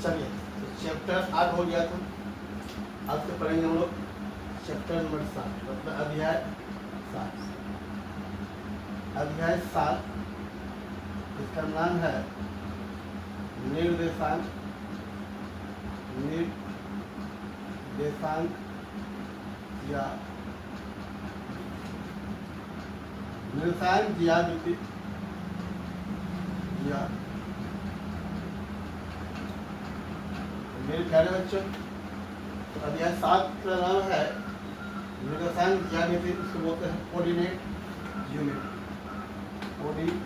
चलिए तो चैप्टर 8 हो गया था। आज से पढ़ेंगे हम लोग चैप्टर नंबर 7 मतलब अध्याय 7। अध्याय 7 इसका नाम है निर्देशांक या निर्देशांक ज्यामिति या मेरे प्यारे बच्चों तो अध्याय 7 का नाम है निर्देशांक ज्यामिति। इसको बोलते हैं कोऑर्डिनेट यूनिट, कोऑर्डिनेट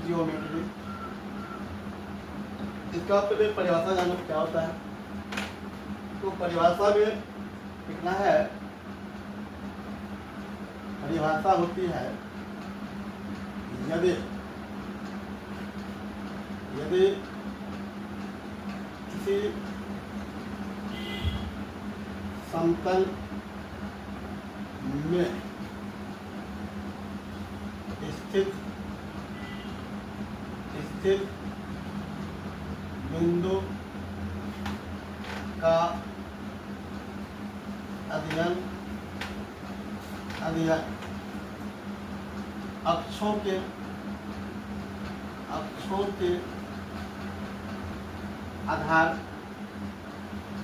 जियोमेट्री। इसका पहले परिभाषा जानना क्या होता है। तो परिभाषा में लिखना है, परिभाषा होती है यदि किसी समतल में स्थित बिंदु का अध्ययन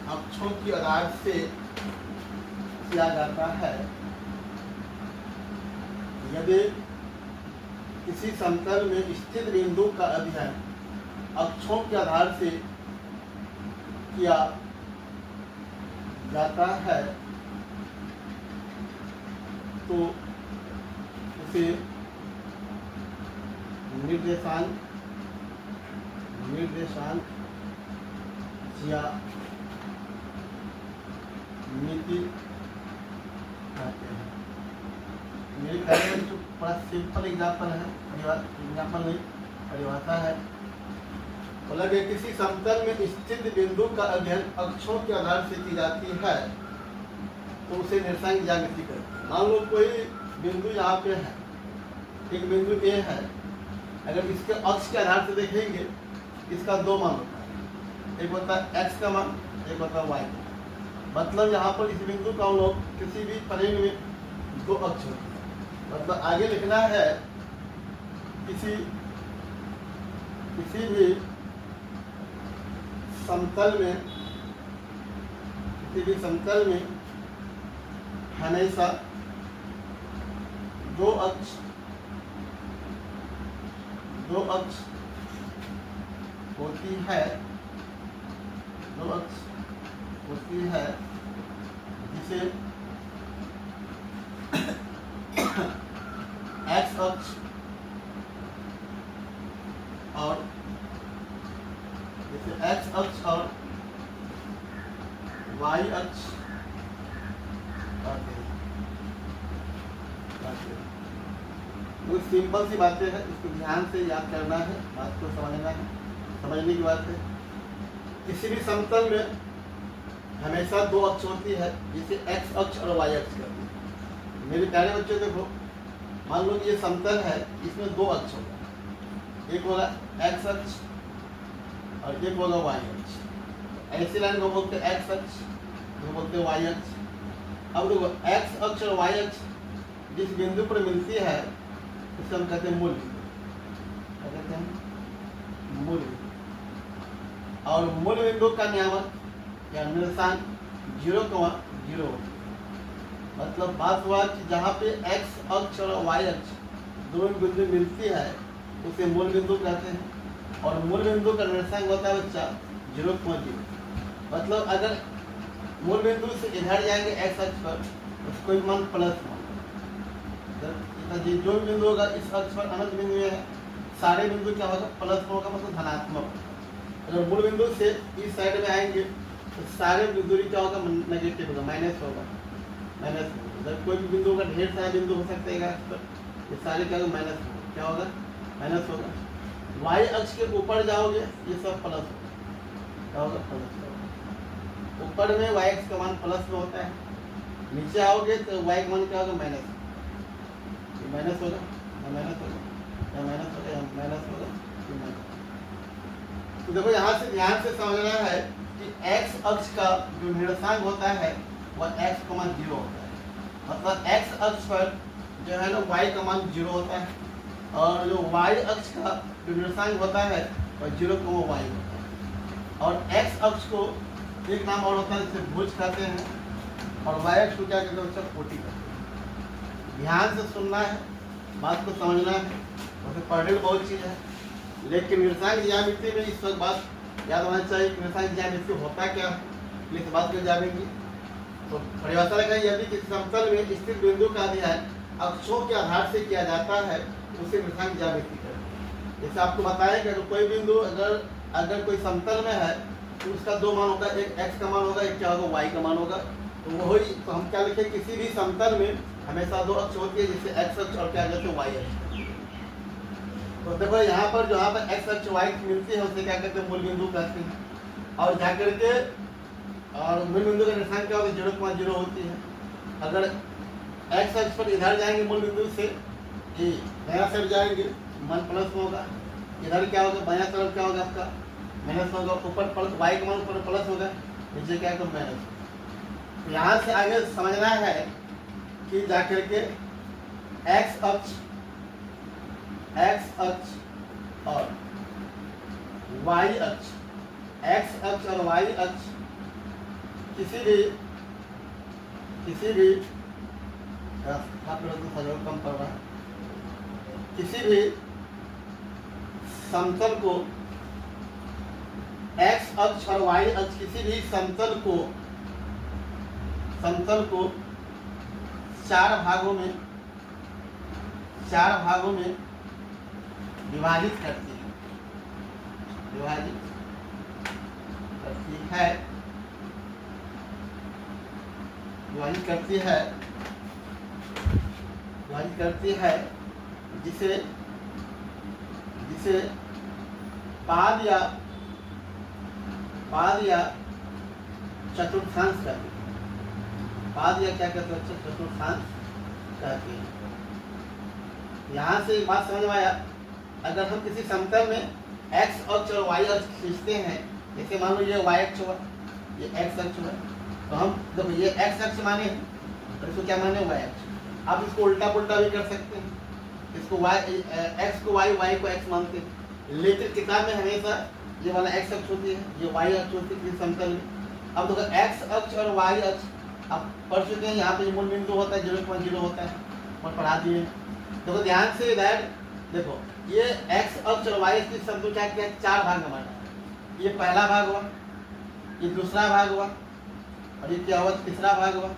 अक्षों के आधार से किया जाता है। यदि किसी समतल में स्थित बिंदु का अध्ययन अक्षों के आधार से किया जाता है तो उसे निर्देशांक ज्यामिति कहते हैं। मेरे ख्याल में जो बड़ा सिंपल एग्जाम्पल है, एग्जाम्पल नहीं परिभाषा है। बोला कि किसी समतल में स्थित बिंदु का अध्ययन अक्षों के आधार से की जाती है तो उसे निर्देशांक ज्यामिति कहते हैं। मान लो कोई बिंदु यहाँ पे है, एक बिंदु ए है, अगर इसके अक्ष के आधार से देखेंगे इसका दो मान होता है, एक होता है एक्स का मान, एक होता है वाई का। मतलब यहाँ पर इस बिंदु का हम लोग किसी भी प्लेन में दो अक्ष होते हैं। मतलब आगे लिखना है किसी भी समतल में हमेशा दो अक्ष होती है जिसे एक्स अक्ष और वाई अक्ष वो सिंपल सी बातें हैं, इसको ध्यान से याद करना है, बात को समझना है। समझने की बात है, किसी भी समतल में हमेशा दो अक्ष होती है जिसे एक्स अक्ष और वाई अक्ष कहते हैं। मेरे प्यारे बच्चों देखो, मान लो कि ये समतल है, इसमें दो अक्ष होगा, एक होगा एक्स अक्ष और एक होगा वाई अक्ष। ऐसी लाइन को बोलते हैं एक्स अक्ष, वो बोलते हैं वाई अक्ष। अब देखो एक्स अक्ष और वाई अक्ष जिस बिंदु पर मिलती है उसे हम कहते हैं मूल बिंदु। क्या कहते हैं? मूल बिंदु। और मूल बिंदु का नियामक या निर्देशांक 0,0। मतलब बात हुआ कि जहाँ पे एक्स अक्ष और वाई अक्ष दोनों बिंदु मिलती है उसे मूल बिंदु कहते हैं। और मूल बिंदु का निर्देशांक होता है बच्चा 0,0। मतलब अगर मूल बिंदु से इधर जाएंगे एक्स अक्ष पर तो कोई मान प्लस मान, जो बिंदु होगा इस अक्ष पर अनंत बिंदु है, सारे बिंदु क्या होगा प्लस होगा, मतलब धनात्मक। अगर मूल बिंदु से इस साइड में आएंगे तो सारे दूरी क्या होगा नेगेटिव होगा, माइनस होगा। अगर कोई भी बिंदु होगा, ढेर सारे बिंदु हो सकते हैं इस पर, ये सारे क्या होगा माइनस होगा। क्या होगा? माइनस होगा। वाई अक्ष के ऊपर जाओगे ये सब प्लस होगा। क्या होगा? प्लस होगा। ऊपर में वाई एक्स का मान प्लस में होता है, नीचे आओगे तो वाई का मान क्या होगा? माइनस माइनस होगा, या माइनस होगा, या माइनस होगा, या माइनस होगा, या माइनस। तो देखो यहाँ से ध्यान से समझना है कि x अक्ष का जो निर्देशांक होता है वह x, 0 होता है। मतलब x अक्ष पर जो है ना y का मान 0 होता है, और जो y अक्ष का जो निर्देशांक होता है वह 0, y होता है। और x अक्ष को एक नाम और होता है जिसे भुज कहते हैं, और y अक्ष को क्या कहते हैं, उसका कोटि कहते हैं। ध्यान से सुनना है, बात को समझना है, उसे पढ़ने में बहुत चीज़ है, लेकिन निर्देशांक ज्यामिति में इस वक्त बात याद होना चाहिए कि निर्देशांक ज्यामिति होता क्या है, इस बात को जानेंगे। तो परिभाषा लगाई, यदि किसी समतल में स्थित बिंदु का अध्ययन अक्षों के आधार से किया जाता है तो उसे निर्देशांक ज्यामिति कहते हैं। जैसे आपको बताया कि अगर कोई बिंदु अगर कोई समतल में है तो उसका दो मान होगा, एक x का मान होगा, एक क्या होगा, y का मान होगा। तो वही तो हम क्या लिखे, किसी भी समतल में हमेशा दो अक्ष होती है, जैसे x अक्ष और क्या कहते हैं, y अक्ष। तो देखो यहाँ पर x अक्ष y मिलती है उसे क्या कहते हैं, मूल बिंदु कहते हैं। और जाकर के और मूल बिंदु का निर्देशांक क्या होता है, 0,0 होती है। अगर x अक्ष पर इधर जाएंगे मूल बिंदु से, ये नया साइड जाएंगे, मान प्लस होगा। इधर क्या होगा, बायां तरफ क्या होगा आपका, माइनस होगा। ऊपर प्लस, y का मान ऊपर प्लस होगा, नीचे क्या होगा, माइनस। तो यहाँ से आगे समझना है कि जाकर के x अक्ष और y अक्ष, x अक्ष और y अक्ष किसी भी कम पड़ रहा है, किसी भी समतल को x अक्ष और y अक्ष किसी भी समतल को चार भागों में विभाजित करती है, जिसे पाद या चतुर्थांश कहते हैं। पाद या क्या कहते हैं, चतुर्थांश कहते हैं। यहाँ से एक बात समझ में आया, अगर हम किसी समतल में x अक्ष और y अक्ष खींचते हैं, जैसे मान लो ये y अक्ष हुआ, ये x अक्ष हुआ, तो हम देखो ये x अक्ष माने हैं और इसको क्या माने, y अक्ष। आप इसको उल्टा पुल्टा भी कर सकते हैं, इसको x को y को x मानते हैं, लेकिन किताब में हमेशा ये वाला x अक्ष होती है, ये y अक्ष होती है किसी समतल में। अब देखो x अक्ष और y अक्ष आप पढ़ चुके हैं, यहाँ पे मूल बिंदु होता है 0,0 होता है और पढ़ा दिए। देखो ध्यान से इधर देखो, ये x अक्ष और y अक्ष की शब्द क्या क्या, चार भाग में बांटा। ये पहला भाग हुआ, ये दूसरा भाग हुआ, और ये क्या हुआ, तीसरा भाग हुआ,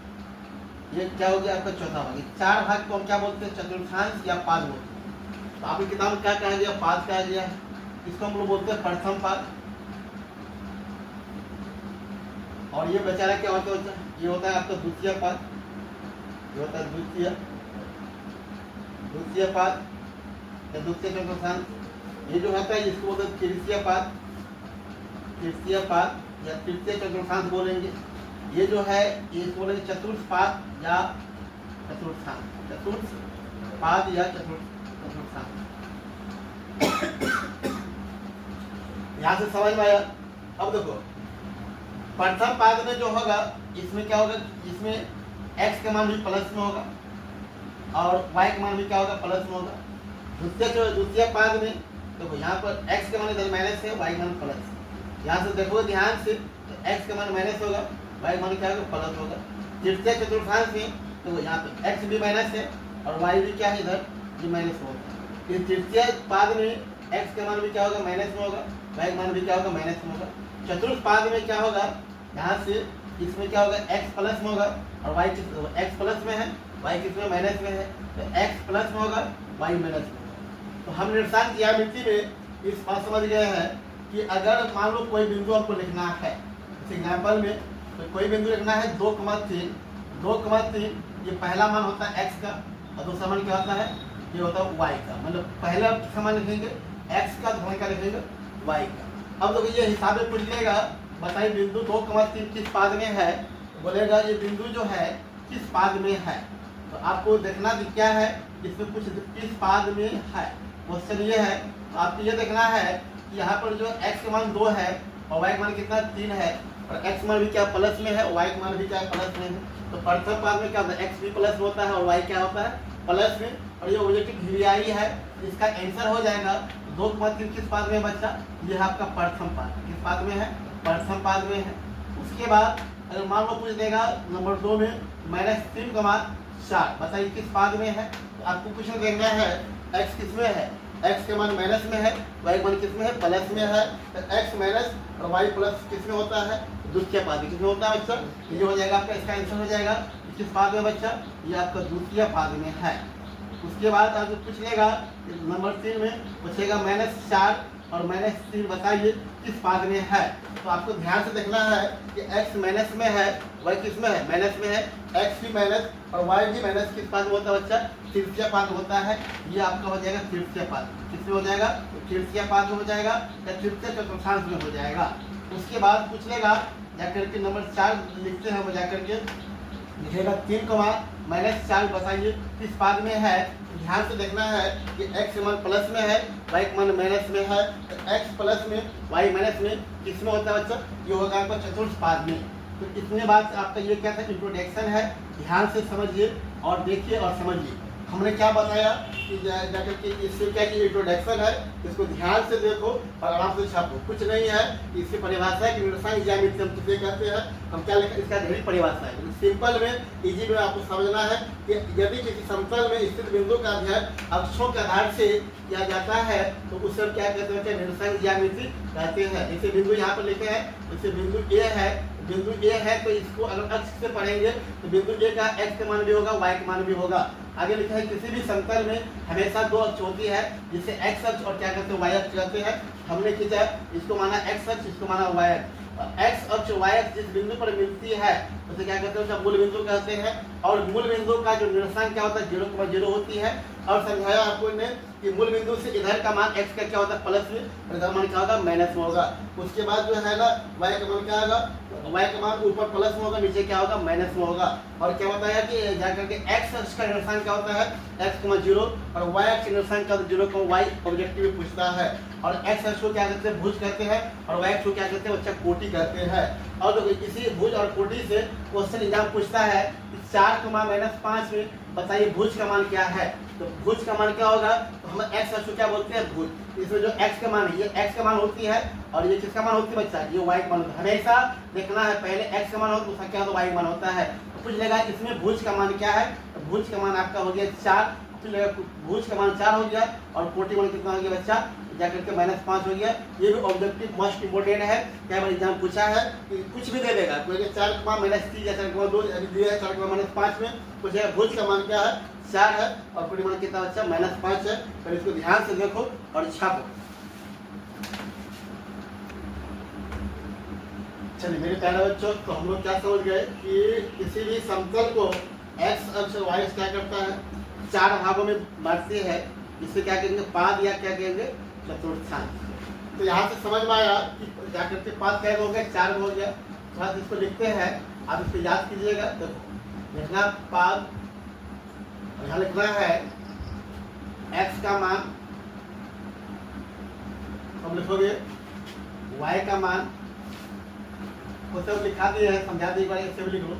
ये क्या हो गया आपका चौथा भाग। ये चार भाग को हम क्या बोलते हैं, चतुर्थांश या पाद बोलते हैं। तो आपकी किताब में क्या कहा गया, पाद कहा गया है। इसको हम लोग बोलते हैं प्रथम पाद। और ये बेचारा क्या होता है, ये होता है आपका द्वितीय पाद, ये होता है द्वितीय पाद या द्वितीय चतुर्थांश। ये जो होता है इसको बोलते हैं तृतीय पाद या तृतीय चतुर्थांश बोलेंगे। ये जो है ये बोलेंगे चतुर्थ पाद या चतुर्थांश, चतुर्थ पाद या चतुर्थांश। यहाँ से समझ में आया। अब देखो प्रथम पाद में जो होगा इसमें क्या होगा, इसमें x का मान भी प्लस में होगा और y का मान भी क्या होगा, प्लस में होगा। द्वितीय पाद में देखो यहाँ पर x का मान इधर माइनस है, y का मान प्लस। यहाँ से देखो ध्यान से, तो x का मान माइनस होगा, y का मान क्या होगा, प्लस होगा। तृतीय चतुर्थांश में देखो यहाँ पे x भी माइनस है और y भी क्या है, इधर भी माइनस होगा। फिर तृतीय पाद में x का मान भी क्या होगा, माइनस में होगा, y का मान भी क्या होगा, माइनस में होगा। चतुर्थ पाद में क्या होगा, यहाँ से इसमें क्या होगा, x प्लस में होगा और y x प्लस में है, y किसमें, माइनस में है, तो x प्लस में होगा, y माइनस में होगा। तो हम निर्देशांक ज्यामिति में इस बात समझ गए हैं कि अगर मान लो कोई बिंदु आपको लिखना है, इस एग्जाम्पल में तो कोई बिंदु लिखना है 2,3, ये पहला मान होता है x का और दूसरा मान क्या होता है, ये होता है y का। मतलब पहला मान लिखेंगे x का, दूसरा क्या लिखेंगे, y का। अब देखो ये हिसाब में पूछ लेगा, बताइए बिंदु 2,3 किस पाद में है, बोलेगा ये बिंदु जो है किस पाद में है। तो आपको देखना कि क्या है, इसमें कुछ किस पाद में है। क्वेश्चन ये है, तो आपको ये देखना है कि यहाँ पर जो x का मान 2 है और y का मान कितना 3 है, और x मान भी क्या प्लस में है, y का मान भी क्या प्लस में है। तो प्रथम पाद में क्या होता है, x भी प्लस होता है और y क्या होता है, प्लस में। और ये ऑब्जेक्टिव वीआई है, इसका आंसर हो जाएगा 2.3 किस पाद में बच्चा, ये आपका प्रथम पाद। किस पाद में है, प्रथम पाद में है। उसके बाद अगर मान लो पूछ देगा नंबर 2 में -3,4, बताइए किस पाद में है। तो आपको कुछ देखना है x किस में है, x के मान माइनस में है, y मान किस में है, प्लस में है। तो x माइनस और y प्लस किस में होता है, द्वितीय पाद में। किस में होता है बच्चा, ये हो जाएगा आपका, इसका आंसर हो जाएगा किस पाद में बच्चा, ये आपका द्वितीय पाद में है। उसके बाद आपको पूछ लेगा नंबर 3 में पूछेगा -4 और -3, बताइए किस पाद में है। तो आपको ध्यान से देखना है कि x माइनस में है, y किस में है, माइनस में है। x भी माइनस और y भी माइनस किस पाद में होता है बच्चा, तृतीय पाद होता है। ये आपका हो जाएगा तृतीय पाद। किसमें हो जाएगा, तृतीय पाद में हो जाएगा या तृतीय चतुर्थांश में हो जाएगा। उसके बाद पूछ लेगा जाकर के नंबर 4 लिखते हैं, जाकर के लिखेगा 3,-4, बताइए किस पाद में है। ध्यान से देखना है कि x मान प्लस में है, y मान माइनस में है। तो x प्लस में y माइनस में किस में होता है बच्चा, ये होगा आपका चतुर्थ पाद में। तो इतने बात आपका ये क्या था, इंट्रोडक्शन है। ध्यान से समझिए और देखिए और समझिए। हमने क्या बताया कि जाकर के इससे क्या की इंट्रोडक्शन है, इसको ध्यान से देखो और आराम से छापो। कुछ नहीं है, इसकी परिभाषा है कि निरसायन ज्यामिति हम किसे कहते हैं, हम क्या लिखा, इसका ढेरी परिभाषा है। सिंपल में इजी में आपको समझना है कि यदि किसी समतल में स्थित बिंदु का अध्ययन अक्षों के आधार से किया जाता है तो उसे क्या कहते हैं, निरसायन ज्यामिति कहते हैं। जैसे बिंदु यहाँ पर लिखे हैं, जैसे बिंदु ए है, बिंदु ए है तो इसको अगर अक्ष से पढ़ेंगे तो बिंदु ए का x का मान भी होगा, y का मान भी होगा। आगे लिखा है किसी भी समतल में हमेशा 2 अक्ष होती है, जिसे x अक्ष और क्या कहते हैं, y अक्ष कहते हैं। हमने खींचा इसको माना x अक्ष, इसको माना y अक्ष। x अक्ष y अक्ष जिस बिंदु पर मिलती है उसे क्या कहते हैं, उसका मूल बिंदु कहते हैं। और मूल बिंदु का जो निर्देशांक क्या होता है, 0,0 होती है। और समझाया आपको ने कि मूल बिंदु से इधर का मान x का क्या होता है, प्लस में, और इधर मान क्या होगा, माइनस में होगा। उसके बाद जो है ना y का मान क्या होगा, y का मान ऊपर प्लस में होगा, नीचे क्या होगा, माइनस में होगा। और क्या बताया कि जाकर के x अक्ष का निर्देशांक क्या होता है, x, 0, और y अक्ष निर्देशांक का 0,y ऑब्जेक्टिव में पूछता है। और x अक्ष को क्या कहते हैं, भुज कहते हैं, और y अक्ष को क्या कहते हैं बच्चा, कोटि कहते हैं। और तो इसी भुज और कोटि से क्वेश्चन एग्जाम पूछता है कि 4,-5 में बताइए भुज का मान क्या है। तो भुज का मान क्या होगा, तो हम x अक्ष को क्या बोलते हैं, भुज। इसमें जो x का मान है, ये x का मान होती है, और ये किसका मान होती है बच्चा, ये y का मान होता है। हमेशा देखना है पहले x का मान हो तो उसका क्या होता है, y मान होता है। तो पूछ लेगा इसमें भुज का मान क्या है, तो भुज का मान आपका हो गया 4। पूछ लेगा भुज का मान 4 हो गया, और कोटि मान कितना हो गया बच्चा, जाकर के -5 हो गया। ये भी ऑब्जेक्टिव मोस्ट इंपोर्टेंट है, क्या बार एग्जाम पूछा है कि कुछ भी दे देगा, कोई 4 का मान -3 या 4 का मान 2 दिया है, 4 का मान -5 में पूछेगा भुज का मान क्या है, 4 है, और कोटि मान कितना बच्चा, -5 है। पर इसको ध्यान से देखो और छापो। चलिए मेरे प्यारे बच्चों, तो हम लोग क्या समझ गए कि किसी भी समतल को x अक्ष और y अक्ष क्या करता है, 4 भागों में बांटते हैं, जिससे क्या कहेंगे, पाद या क्या कहेंगे, चतुर्थांश। तो यहाँ से समझ में आया कि जाकर के पाद क्या हो गया, 4 हो गया। थोड़ा सा इसको लिखते हैं, आप इसको याद कीजिएगा। देखो लिखना पाद, और यहाँ लिखना है x का मान, हम लिखोगे y का मान, उसे लिखा दिए है, समझा दिए, एक बार ऐसे भी लिख लो।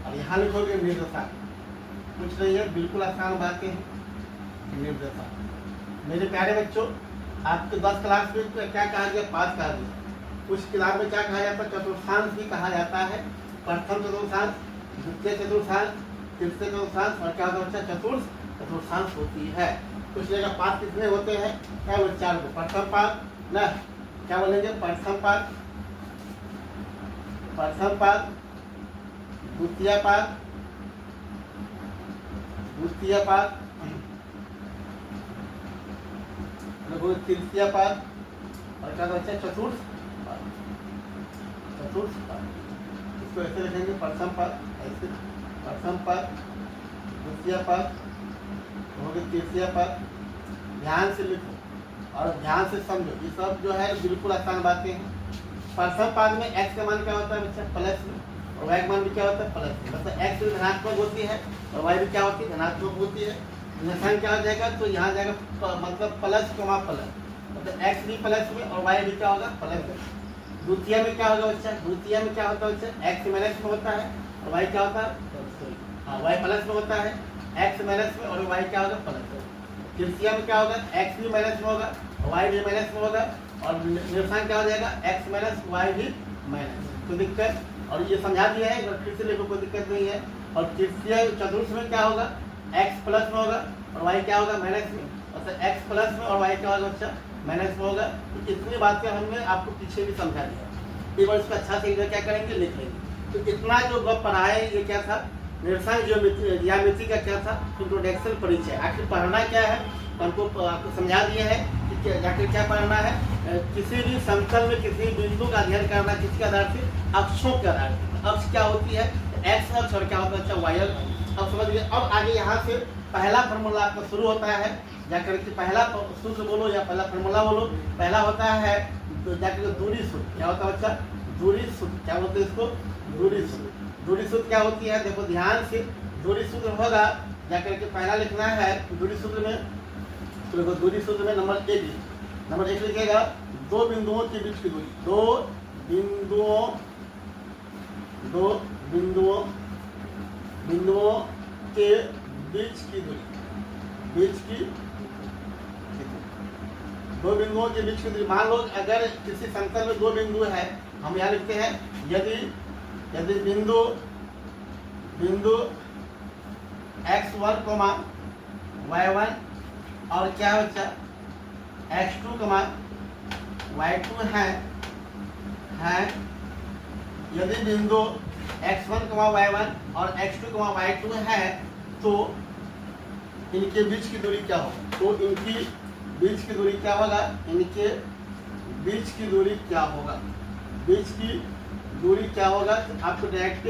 और यहाँ लिखोगे निर्देशांक, कुछ नहीं है, बिल्कुल आसान बातें हैं। निर्देशांक मेरे प्यारे बच्चों, आपके 10 क्लास में क्या कहा गया, पाद कहा गया। उस किताब में क्या कहा जाता है, चतुर्थांश भी कहा जाता है। प्रथम चतुर्थांश, द्वितीय चतुर्थांश, तृतीय चतुर्थांश, और क्या होता है, चतुर्थ चतुर्थांश होती है। तो इसलिए पाद कितने होते हैं, क्या बोले, 4 को। प्रथम पाद ना, क्या बोलेंगे, प्रथम पाद, प्रथम पाद, द्वितीय पाद, द्वितीय पाद, तृतीय पाद, और क्या बच्चा, चतुर्थ पाद, चतुर्थ पाद। इसको ऐसे लिखेंगे, प्रथम पाद, ऐसे प्रथम पाद, द्वितीय पाद, तृतीय पाद। ध्यान से लिखो और ध्यान से समझो, ये सब जो है बिल्कुल आसान बातें हैं। प्रथम पाद में x का मान क्या होता है बच्चा, प्लस में, और y का मान भी क्या होता है प्लस, मतलब x भी धनात्मक होती है और y भी क्या होती है धनात्मक होती है। निशान क्या हो जाएगा, तो यहाँ जाएगा मतलब प्लस कमा प्लस, मतलब x भी प्लस में और y भी क्या होगा प्लस में। द्वितीय में क्या होगा बच्चा, द्वितीय में क्या होता है बच्चा, x माइनस में होता है और y क्या होता है, हाँ y प्लस में होता है, x माइनस में और y क्या होगा प्लस में। तृतीय में क्या होगा, x भी माइनस में होगा y भी माइनस में होगा और निशान क्या हो जाएगा x माइनस y भी माइनस। कोई दिक्कत, और ये समझा दिया है, फिर से लिखो कोई दिक्कत नहीं है। और तृतीय चतुर्थ में क्या होगा, x प्लस में होगा और y क्या होगा माइनस में, और x प्लस में और y क्या होगा बच्चा माइनस में होगा। तो इतनी बातें हमने आपको पीछे भी समझा दिया, एक बार इसको अच्छा से क्या करेंगे लिख लेंगे। तो इतना जो गप पढ़ा है ये क्या था, निरसन ज्यामिति का क्या था इंट्रोडक्शन परिचय। आखिर पढ़ना क्या है हमको आपको समझा दिए है कि आखिर क्या पढ़ना है। किसी भी समतल में किसी बिंदु का अध्ययन करना किसके आधार से, अक्षों के आधार से। अक्ष क्या होती है, एक्स अक्ष और क्या होता है अच्छा वाई अक्ष। अब समझ गए। अब आगे यहाँ से पहला फार्मूला आपका शुरू होता है, जाकर के पहला सूत्र बोलो या पहला फार्मूला बोलो। पहला होता है तो जाकर दूरी सूत्र, क्या होता है बच्चा दूरी सूत्र, क्या बोलते हैं इसको दूरी सूत्र। दूरी सूत्र क्या होती है, देखो ध्यान से, दूरी सूत्र होगा जाकर के पहला लिखना है दूरी सूत्र में। तो देखो दूरी सूत्र में नंबर एक लिखेगा, दो बिंदुओं के बीच की दूरी, दो बिंदुओं के बीच की दूरी, दो बिंदुओं के बीच की दूरी। मान लो अगर किसी समतल में दो बिंदु है, हम यहाँ लिखते हैं यदि बिंदु x1, y1 और क्या बच्चा x2, y2 है। यदि बिंदु x1, y1 और x2, y2 है तो इनके बीच की दूरी क्या होगा, तो इनकी बीच की दूरी क्या होगा, इनके बीच की दूरी क्या होगा, तो आपको डायरेक्ट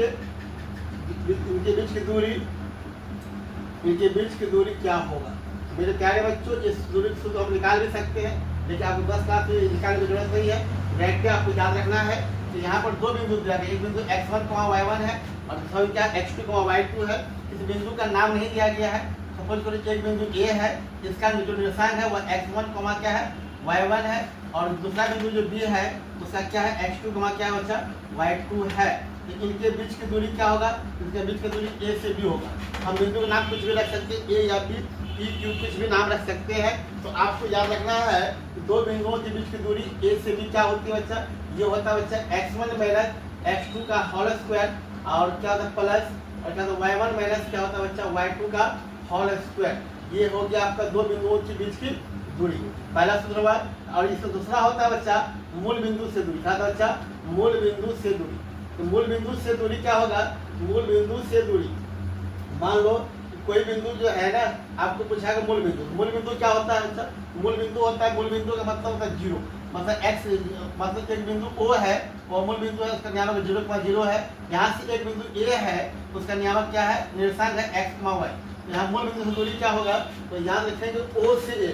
इनके बीच की दूरी क्या होगा। मेरे प्यारे बच्चों, इस दूरी को तो आप निकाल भी सकते हैं, लेकिन आपको 10 क्लास में निकालने की जरूरत नहीं है। डायरेक्ट आपको याद रखना है कि यहाँ पर दो बिंदु दिया गया, एक बिंदु x1, y1 है और दूसरा क्या x2, y2 है। इस बिंदु का नाम नहीं दिया गया है। सपोज करो एक बिंदु A है, इसका जो निशान है वह x1, क्या है y1 है, और दूसरा बिंदु जो B है उसका क्या है x2, क्या है बच्चा y2 है। तो इनके बीच की दूरी क्या होगा, इनके बीच की दूरी A से B होगा। हम बिंदु का नाम कुछ भी रख सकते हैं, A या B, P, Q कुछ भी नाम रख सकते हैं। तो आपको याद रखना है कि दो बिंदुओं के बीच की दूरी A से B क्या होती है बच्चा, ये होता है बच्चा x1 माइनस x2 का होल स्क्वायर और क्या होता है प्लस, और क्या होता है y1 माइनस क्या होता है बच्चा y2 का होल स्क्वायर। ये हो गया आपका दो बिंदुओं के बीच की दूरी, पहला सूत्र हुआ। और इसका दूसरा होता है बच्चा मूल बिंदु से दूरी, क्या था बच्चा मूल बिंदु से दूरी। तो मूल बिंदु से दूरी क्या होगा, मूल बिंदु से दूरी, मान लो कोई बिंदु जो है ना आपको पूछा मूल बिंदु क्या होता है बच्चा, मूल बिंदु होता है, मूल बिंदु का मतलब होता है जीरो, मतलब x, मतलब एक बिंदु O है और मूल बिंदु है उसका नियामक 0,0 है। यहाँ से एक बिंदु A है उसका नियामक क्या है, निर्देशांक है x, y। यहाँ मूल बिंदु से दूरी क्या होगा, तो यहाँ लिखेंगे O से A,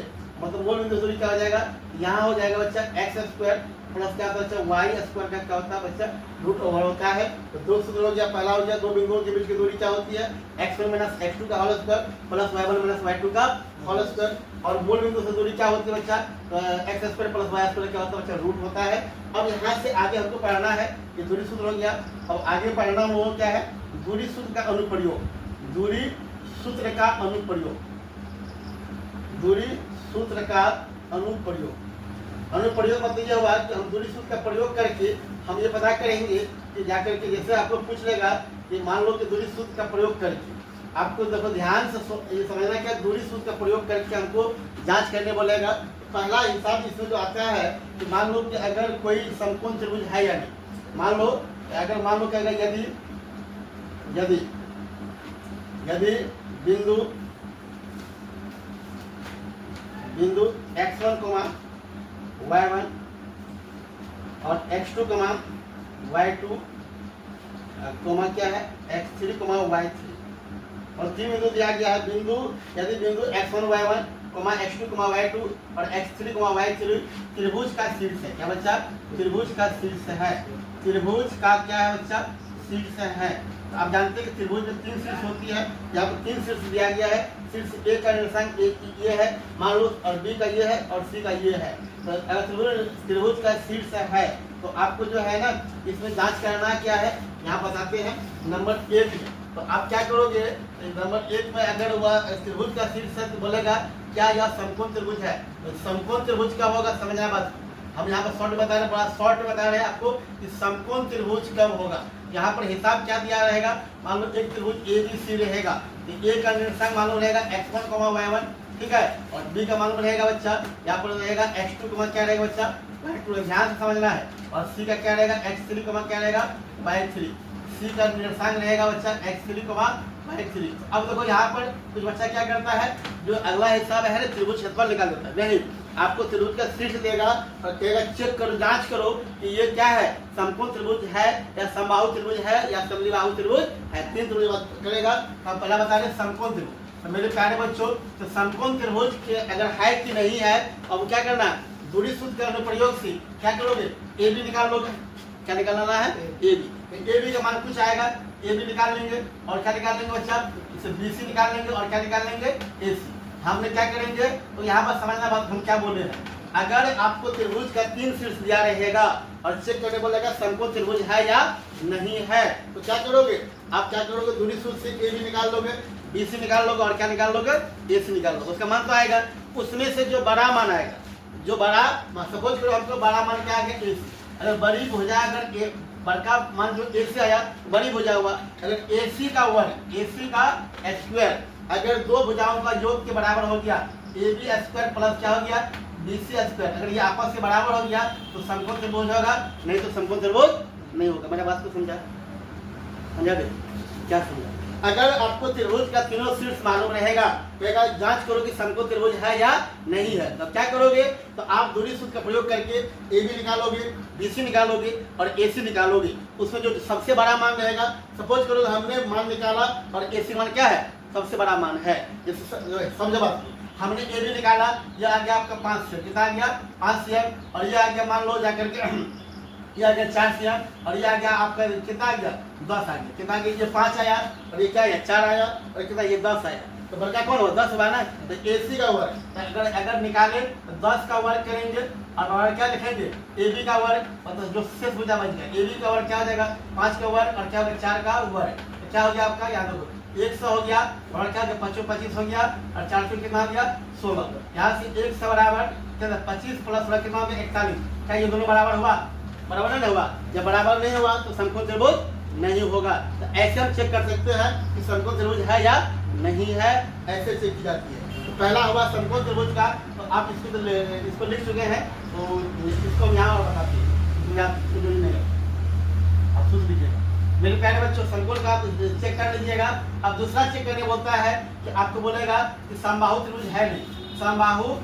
मतलब मूल बिंदु से दूरी क्या हो जाएगा, यहाँ हो जाएगा बच्चा x स्क्वायर प्लस क्या होता है बच्चा y स्क्वायर का क्या होता है बच्चा रूट ओवर होता है। तो दो सूत्र हो गया, पहला हो गया दो बिंदुओं के बीच की दूरी क्या होती है x1 माइनस x2 का whole square plus y1 minus y2 का होल स्क्वायर। और मूल बिंदु से दूरी क्या होती है बच्चा, x square plus y square क्या होता है बच्चा रूट होता है। अब यहाँ से आगे हमको पढ़ना है, ये दूरी सूत्र हो गया। अब आगे पढ़ना वो क्या है, दूरी सूत्र का अनुप्रयोग, दूरी सूत्र का अनुप्रयोग। अनुप्रयोग मतलब यह हुआ कि हम दूरी सूत्र का प्रयोग करके हम ये पता करेंगे कि जाकर के जैसे आपको पूछ लेगा कि मान लो कि दूरी सूत्र का प्रयोग करके आपको देखो ध्यान से ये समझना क्या, दूरी सूत्र का प्रयोग करके हमको जांच करने बोलेगा। पहला हिसाब इसमें जो आता है कि मान लो कि अगर कोई समकोण त्रिभुज है या नहीं, मान लो कहेगा यदि बिंदु x1, y1 और x2, y2 क्या है x3, y3 और तीन बिंदु दिया गया है। यदि बिंदु x1, y1, x2, y2 और x3, y3 त्रिभुज का शीर्ष है, क्या बच्चा त्रिभुज का शीर्ष है, त्रिभुज का क्या है बच्चा शीर्ष हैं। तो आप जानते हैं कि त्रिभुज में 3 शीर्ष होती है, यहाँ पर 3 शीर्ष दिया गया है। शीर्ष ए का निर्देशांक ये है मान लो, और बी का ये है और सी का ये है। तो अगर त्रिभुज का शीर्ष है तो आपको जो है ना इसमें जांच करना क्या है, यहाँ बताते हैं नंबर 1 में। तो आप क्या करोगे, नंबर 1 में अगर वह त्रिभुज का शीर्ष है तो बोलेगा क्या यह समकोण त्रिभुज है। तो समकोण त्रिभुज क्या होगा समझना बात, हम यहाँ पर शॉर्ट बता रहे हैं, बड़ा शॉर्ट बता रहे हैं आपको कि समकोण त्रिभुज कब होगा। यहाँ पर हिसाब क्या दिया रहेगा, मान लो एक त्रिभुज ए बी सी रहेगा, तो ए का निर्देशांक मालूम रहेगा x1, y1, ठीक है, और बी का मालूम रहेगा बच्चा, यहाँ पर रहेगा x2, क्या रहेगा बच्चा, y2, ध्यान से समझना है, और सी का क्या रहेगा x3, क्या रहेगा y3, सी का निर्देशांक रहेगा बच्चा x3, y3। अब देखो यहाँ पर कुछ बच्चा क्या करता है, जो अगला हिसाब है त्रिभुज क्षेत्रफल निकाल देता है। नहीं, आपको त्रिभुज का शीर्ष देगा और कहेगा चेक करो, जांच करो कि ये क्या है, समकोण त्रिभुज है या समबाहु त्रिभुज है या समद्विबाहु त्रिभुज है। 3 त्रिभुज करेगा। हम पहला बता रहे समकोण त्रिभुज। तो मेरे प्यारे बच्चों, तो समकोण त्रिभुज के अगर है कि नहीं है, अब क्या करना, दूरी सूत्र के प्रयोग से क्या करोगे, ए बी निकाल लोगे। क्या निकालना है, ए बी। ए बी का मान कुछ आएगा, ए बी निकाल लेंगे और क्या निकाल लेंगे बच्चा, इसे बी सी निकाल लेंगे और क्या निकाल लेंगे, ए सी। हमने क्या करेंगे, तो यहाँ पर समझना बात हम क्या बोले हैं, अगर आपको त्रिभुज का 3 शीर्ष दिया रहेगा और चेक करने बोलेगा समकोण त्रिभुज है या नहीं है, तो क्या करोगे, आप क्या करोगे, दूरी सूत्र से ए बी निकाल लोगे, बी सी निकाल लोगे और क्या निकाल लोगे, ए सी निकाल लोगे। उसका मान तो आएगा, उसमें से जो बड़ा मान आएगा, जो बड़ा सपोज करो हमको बड़ा मान क्या आ गया, ए सी। अगर बड़ी भुजा, अगर बड़का मान जो ए से आया बड़ी भुजा हुआ, अगर ए सी का वर्ग, ए सी का स्क्वायर अगर 2 भुजाओं का योग के बराबर हो गया, ए बी स्क्वायर प्लस क्या हो गया, बी सी स्क्वायर, अगर ये आपस के बराबर हो गया तो समकोण त्रिभुज होगा, नहीं तो समकोण त्रिभुज नहीं होगा। मैंने बात को समझा दे, क्या समझा। अगर आपको त्रिभुज का तीनों शीर्ष मालूम रहेगा तो जांच करो कि समकोण त्रिभुज है या नहीं है। तो क्या करोगे, तो आप दूरी सूत्र का प्रयोग करके ए बी निकालोगे, बी सी निकालोगे और ए सी निकालोगे। उसमें जो सबसे बड़ा मान रहेगा, सपोज करो हमने मान निकाला और ए सी मान क्या है, सबसे बड़ा मान है। जैसे समझो बात, हमने ए बी निकाला, यह आ गया आपका 5 शेयर, कितना आ गया 5 शेयर, और ये आ गया मान लो जाकर के ये आ गया 4 शेयर, और ये आ गया आपका कितना आ गया 10 आ गया, कितना आ गया, ये 5 आया और ये क्या आया 4 आया और कितना ये 10 आया। तो बड़का कौन हो 10 हुआ ना, तो ए सी का वर्ग अगर निकाले तो 10 का वर्ग करेंगे और क्या लिखेंगे, ए बी का वर्ग, मतलब जो शेष भुजा बच गया, ए बी का वर्ग क्या हो जाएगा 5 का वर्ग और क्या हो गया 4 का वर्ग, तो क्या हो गया आपका, याद होगा 100 हो गया और क्या हो गया 25 हो गया और 400 कितना हो गया 16। यहाँ से 100 बराबर 25 प्लस कितना हो गया 41। क्या ये दोनों बराबर हुआ, बराबर नहीं हुआ, जब बराबर नहीं हुआ तो समकोण त्रिभुज नहीं होगा। तो ऐसे हम चेक कर सकते हैं कि समकोण त्रिभुज है या नहीं है, ऐसे चेक की जाती है। तो पहला हुआ समकोण त्रिभुज का, तो आप इसको लिख चुके हैं, तो इसको हम यहाँ बताते हैं, आप सोच लीजिएगा मेरे प्यारे बच्चों। समकोण का चेक कर लीजिएगा। अब दूसरा चेक करने बोलता है कि आपको बोलेगा कि समबाहु त्रिभुज है नहीं, समबाहु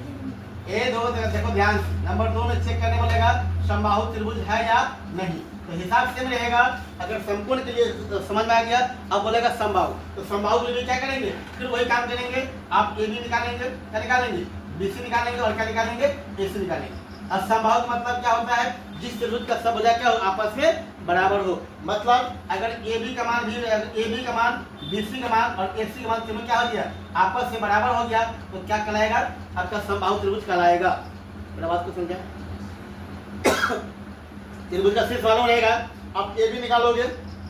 ए दो, देखो ध्यान से, नंबर 2 में चेक करने बोलेगा समबाहु त्रिभुज है या नहीं। तो हिसाब सेम रहेगा, अगर समकोण के लिए तो समझ में आ गया। अब बोलेगा समबाहु, तो समबाहु के लिए क्या करेंगे, फिर वही काम करेंगे, आप ए बी निकालेंगे, क्या निकालेंगे, बी सी निकालेंगे और क्या निकालेंगे, ए सी निकालेंगे। अब समबाहु का मतलब क्या होता है, जिस त्रिभुज का सब भुजा क्या हो आपस में बराबर हो। मतलब अगर ए बी का मान बी सी का मान और ए सी का मान तीनों क्या हो गया, आपस में बराबर हो गया, तो क्या कहलाएगा, आपका समबाहु त्रिभुज कहलाएगा। मेरा बात को समझा। त्रिभुज का शीर्ष मालूम रहेगा, आप ए बी निकालोगे,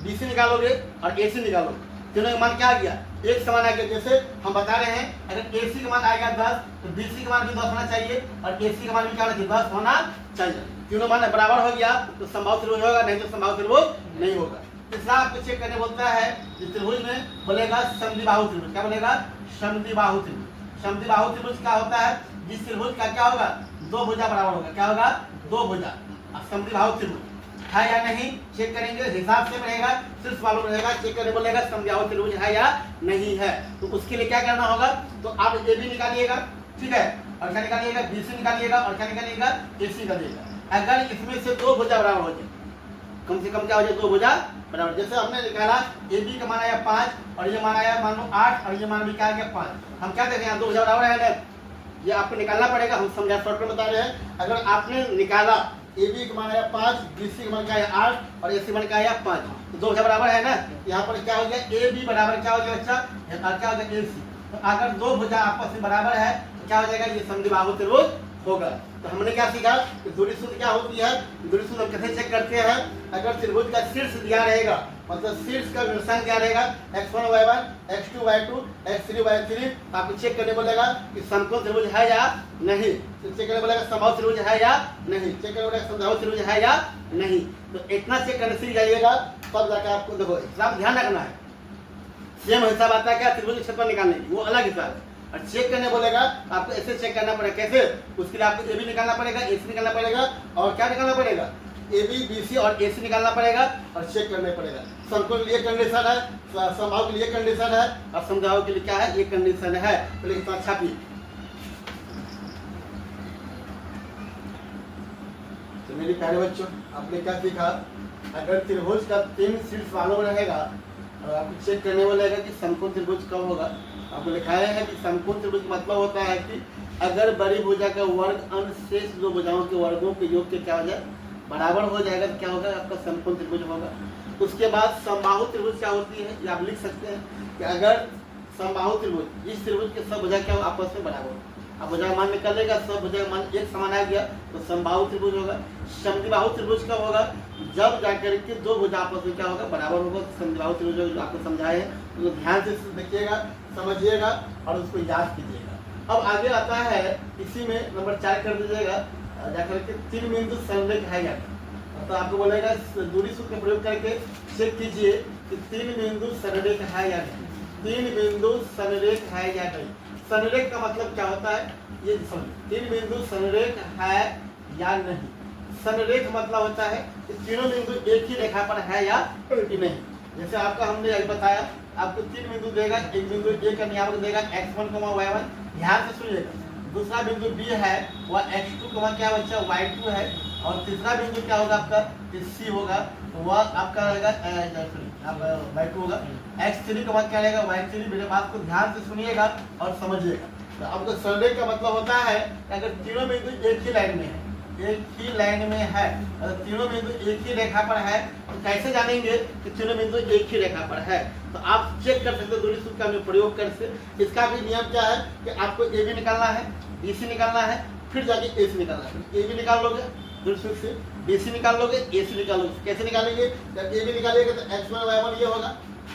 बी सी निकालोगे और ए सी निकालोगे, तीनों का मान क्या आ गया, एक समान आ गया। जैसे हम बता रहे हैं, अगर ए सी का मान आएगा 10 तो बी सी का मान भी 10 होना चाहिए और ए सी का मान भी क्या होना चाहिए, 10 होना चाहिए। तीनों मान बराबर हो गया तो समबाहु त्रिभुज होगा, नहीं तो समबाहु त्रिभुज नहीं होगा। तीसरा आपको चेक करने बोलता है, इस त्रिभुज में बोलेगा समद्विबाहु त्रिभुज। क्या बोलेगा, समद्विबाहु त्रिभुज। समद्विबाहु त्रिभुज क्या होता है, जिस त्रिभुज का क्या होगा, 2 भुजा बराबर होगा, क्या होगा 2 भुजा। समद्विबाहु त्रिभुज है या नहीं चेक करेंगे, हिसाब से रहेगा, सिर्फ मालूम रहेगा, चेक करने बोलेगा समद्विबाहु त्रिभुज है या नहीं है। तो उसके लिए क्या करना होगा, तो आप ए बी निकालिएगा, ठीक है, और क्या निकालिएगा, बी सी निकालिएगा और क्या निकालिएगा, ए सी निकालिएगा। अगर इसमें से 2 भुजा बराबर हो जाए, कम से कम क्या हो जाए 2 भुजा बराबर। जैसे हमने निकाला ए बी का मान आया 5 और ये मान आया मान लो 8 और ये मान भी क्या आ गया 5। हम क्या देखें, 2 भुजा बराबर है, ये आपको निकालना पड़ेगा, हम समझा शॉर्ट में बता रहे हैं। अगर आपने निकाला ए बी का मान आया 5, बी सी का मान क्या आया 8 और ए सी मान क्या आया 5। तो दो भुजा बराबर है ना, यहाँ पर क्या हो गया ए बी बराबर क्या हो गया बच्चा, क्या हो गया ए सी। तो अगर दो भुजा आपस में बराबर है तो क्या हो जाएगा, ये समद्विबाहु त्रिभुज होगा। तो हमने क्या सीखा कि दूरी सूत्र क्या होती है, दूरी सूत्र हम कैसे चेक करते हैं, अगर त्रिभुज का शीर्ष दिया रहेगा मतलब शीर्ष का निर्देशांक क्या रहेगा x1 y1 x2 y2 x3 y3, आपको चेक करने बोलेगा कि समकोण त्रिभुज है या नहीं, तो चेक करने बोलेगा समबाहु त्रिभुज है या नहीं, चेक करने बोलेगा समबाहु त्रिभुज है या नहीं। तो इतना चेक करने सीख जाइएगा तब जाकर आपको देखो हिसाब ध्यान रखना है। सेम हिसाब आता है क्या त्रिभुज क्षेत्रफल निकालने की, वो अलग हिसाब है। और चेक करने बोलेगा आपको ऐसे चेक करना पड़ेगा, कैसे, उसके लिए आपको ए बी निकालना पड़ेगा, ए सी निकालना पड़ेगा और क्या निकालना पड़ेगा, ए बी बी सी और ए सी निकालना पड़ेगा और चेक करने पड़ेगा। समकोण के लिए कंडीशन है, समबाहु के लिए कंडीशन है और समद्विबाहु के लिए क्या है, ये कंडीशन है। तो लिखता छापिए। तो मेरे प्यारे बच्चों, आपने क्या सीखा, अगर त्रिभुज का 3 शीर्ष वालों में रहेगा और आपको चेक करने बोलेगा कि समकोण त्रिभुज कब होगा। आपको लिखाया है कि समकोण त्रिभुज का मतलब होता है कि अगर बड़ी भुजा का वर्ग अन्य शेष दो भुजाओं के वर्गों के योग के क्या हो जाए बराबर हो जाएगा तो क्या होगा, आपका समकोण त्रिभुज होगा। उसके बाद समबाहु त्रिभुज क्या होती है, ये आप लिख सकते हैं कि अगर समबाहु त्रिभुज, इस त्रिभुज के सब भुजा क्या हो आपस में बराबर, अब भुजा का मान निकलेगा, सब भुजा का मान एक समान आ गया तो समबाहु त्रिभुज होगा। समद्विबाहु त्रिभुज कब होगा, जब जाकर के दो भुजा आपस में क्या होगा बराबर होगा, समद्विबाहु त्रिभुज जो आपको समझाए हैं तो ध्यान से देखिएगा, समझिएगा और उसको याद कीजिएगा। अब आगे आता है इसी में नंबर 4 कर दीजिएगा, जाकर के 3 बिंदु संरेख है या, तो आपको बोलेगा दूरी सूत्र का प्रयोग करके चेक कीजिए कि 3 बिंदु संरेख है या नहीं, 3 बिंदु संरेख है या नहीं। संरेख का मतलब क्या होता है ये समझो, 3 बिंदु संरेख है या नहीं। संरेख मतलब होता है कि तीनों बिंदु एक ही रेखा पर है या नहीं। जैसे आपका हमने अभी बताया, आपको 3 बिंदु देगा, एक बिंदु ए का नियामक देगा x1, y1, ध्यान से सुनिएगा। दूसरा बिंदु बी है वह x2, क्या बच्चा y2 है, और तीसरा बिंदु क्या होगा आपका c होगा, वह आपका रहेगा y2 होगा, x3 क्या रहेगा y3। मेरे बात को ध्यान से सुनिएगा और समझिएगा। तो आपको संरेख का मतलब होता है कि अगर तीनों बिंदु एक ही लाइन में है, एक ही लाइन में है, अगर तीनों बिंदु एक ही रेखा पर है तो कैसे जानेंगे कि तीनों बिंदु एक ही रेखा पर है, तो आप चेक कर सकते हो दूरी सूत्र का प्रयोग करके। इसका भी नियम क्या है कि आपको ए बी निकालना है, बी सी निकालना है, फिर जाके ए सी निकालना है। ए बी निकाल लोगे दूरी सूत्र से, बी सी निकाल लोगे, ए सी निकाल लोगे। कैसे निकालेंगे, जब ए बी निकालेंगे तो x1 y1 ये होगा,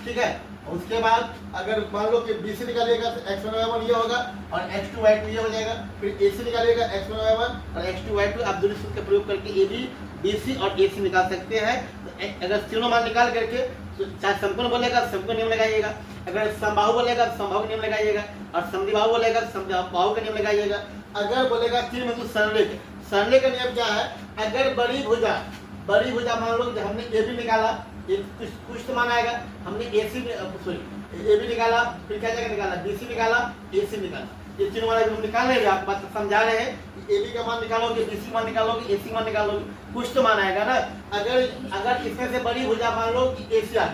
ठीक है। उसके बाद अगर मान लो कि बी सी निकालिएगा तो x1 y1 ये होगा और x2 y2 ये हो जाएगा, फिर ए सी निकालिएगा x1 y1 और x2 y2। आप दूरी सूत्र का प्रयोग करके ए बी बी सी और ए सी निकाल सकते हैं। तो अगर तीनों मान निकाल करके तो चाहे समकोण बोलेगा समकोण नियम लगाइएगा, अगर समबाहु बोलेगा तो समबाहु नियम लगाइएगा, और समद्विबाहु बोलेगा तो समद्विबाहु का नियम लगाइएगा। अगर बोलेगा 3 बिंदु संरेख, संरेख का नियम क्या है, अगर बड़ी भुजा मान लो जब हमने ए बी निकाला, कुछ तो मान आएगा, हमने ए बी निकाला, फिर क्या जगह निकाला, बी सी निकाला, ए सी निकाला, ये तीनों मान हम निकाल रहे हैं, आप बात समझा रहे हैं कि ए बी का मान निकालोगे, बी सी मान निकालोगे, ए सी मान निकालोगे, कुछ तो मान आएगा ना। अगर इसमें से बड़ी भुजा मान लो कि ए सी आ गया,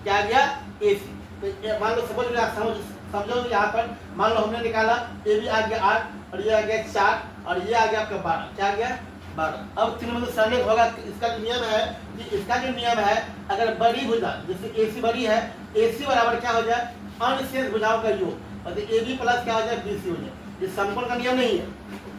क्या आ गया ए सी, तो मान लो समझो यहाँ पर मान लो हमने निकाला ए बी आ गया 8 और ये आ गया 4 और ये आ गया आपका 12, क्या आ गया 12। अब 3 बिंदु संरेख होगा। इसका नियम है कि इसका जो नियम है, अगर बड़ी भुजा जैसे ए सी बड़ी है, ए सी बराबर क्या हो जाए अन्य शेष भुजाओं का योग, मतलब ए बी प्लस क्या हो जाए बी सी हो जाए। ये समकोण का नियम नहीं है।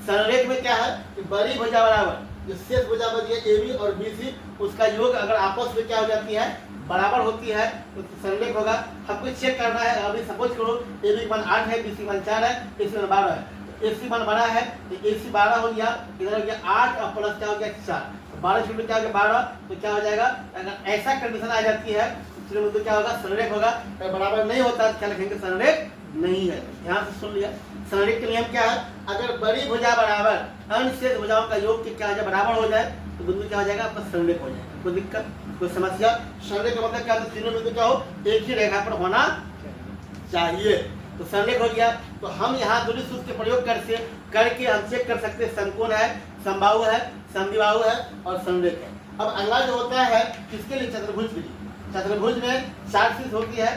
संरेख में क्या है कि बड़ी भुजा बराबर जो शेष भुजा बची है ए बी और बी सी, उसका योग अगर आपस में क्या हो जाती है बराबर होती है तो संरेख होगा। हमको चेक करना है, अभी सपोज करो ए बी मान 8 है, बी सी मान 4 है, ए सी मान 12 है, ए सी मान बड़ा है तो ए सी 12 हो गया, इधर हो गया 8 और प्लस क्या हो गया 4, 12 से क्या हो गया 12, तो क्या हो जाएगा, अगर ऐसा कंडीशन आ जाती है तो क्या होगा संरेख होगा। अगर बराबर नहीं होता क्या लिखेंगे संरेख नहीं है। ध्यान से सुन लिया। संरेख का नियम क्या है, अगर बड़ी भुजा बराबर अन्य शेष भुजाओं का योग के क्या हो जाए बराबर हो जाए तो बिंदु क्या हो जाएगा आपका संरेख हो जाएगा। कोई दिक्कत कोई समस्या, संरेख का मतलब क्या है, तीनों बिंदु क्या हो एक ही रेखा पर होना चाहिए, तो संरेख हो गया। तो हम यहाँ दूरी सूत्र के प्रयोग करके हम चेक कर सकते हैं समकोण है, समबाहु है, समद्विबाहु है और संरेख है। अब अगला जो होता है किसके लिए, चतुर्भुज के लिए। चतुर्भुज में 4 शीर्ष होती है।